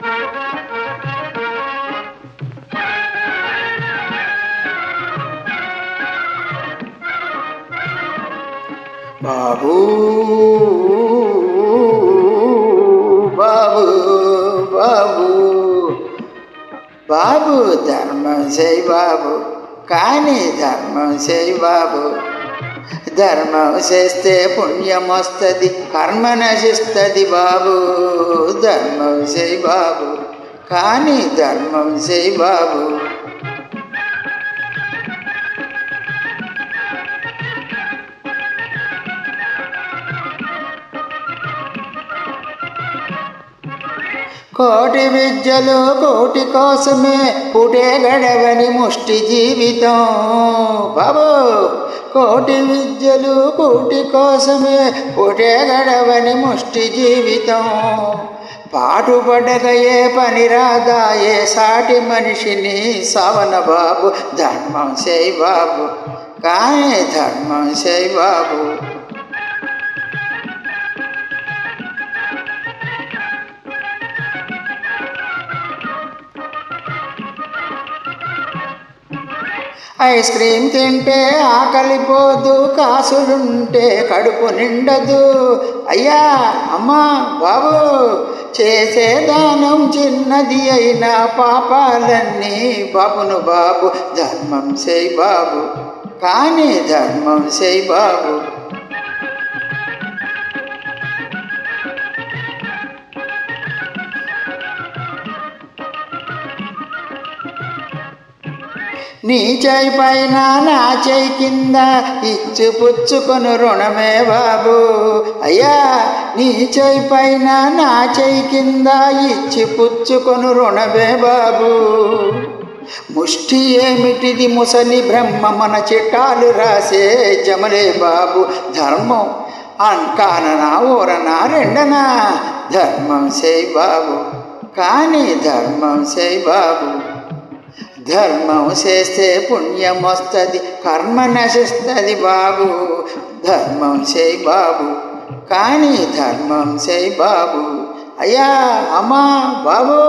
బాబు బాబు బాబు బాబు ధర్మం చేయి బాబు, కానీ ధర్మం చేయి బాబు. ధర్మం చేస్తే పుణ్యం వస్తుంది, కర్మ నశిస్తుంది బాబు. ధర్మం చేయి బాబు, కానీ ధర్మం చేయి బాబు. కోటి విద్యలు కోటి కోసమే పుటే గడవని ముష్టి జీవితం బాబు. కోటి విద్యలు కోటి కోసమే పుటే గడవని ముష్టి జీవితం. పాటుపడక ఏ పని రాదా, ఏ సాటి మనిషిని సవన బాబు. ధర్మం చేయి బాబు, కానీ ధర్మం చేయి బాబు. ఐస్ క్రీమ్ తింటే ఆకలిపోదు, కాసులుంటే కడుపు నిండదు. అయ్యా అమ్మా బాబు, చేసే దానం చిన్నది అయినా పాపాలన్నీ బాబును బాబు. ధర్మం చేయి బాబు, కానీ ధర్మం చేయి బాబు. నీ చేయి పైన నా చేయి కింద ఇచ్చి పుచ్చుకొను రుణమే బాబు. అయ్యా నీ చేయి పైన నా చేయి కింద ఇచ్చి పుచ్చుకొను రుణమే బాబు. ముష్టి ఏమిటిది ముసలి బ్రహ్మ, మన చిట్టాలు రాసే జమలే బాబు. ధర్మం అంకాననా ఊరనా రెండనా. ధర్మం చేయి బాబు, కానీ ధర్మం చేయి బాబు. ధర్మం చేస్తే పుణ్యం వస్తుంది, కర్మ నశిస్తుంది బాబు. ధర్మం చేయి బాబు, కానీ ధర్మం చేయి బాబు. అయ్యా అమ్మా బాబు.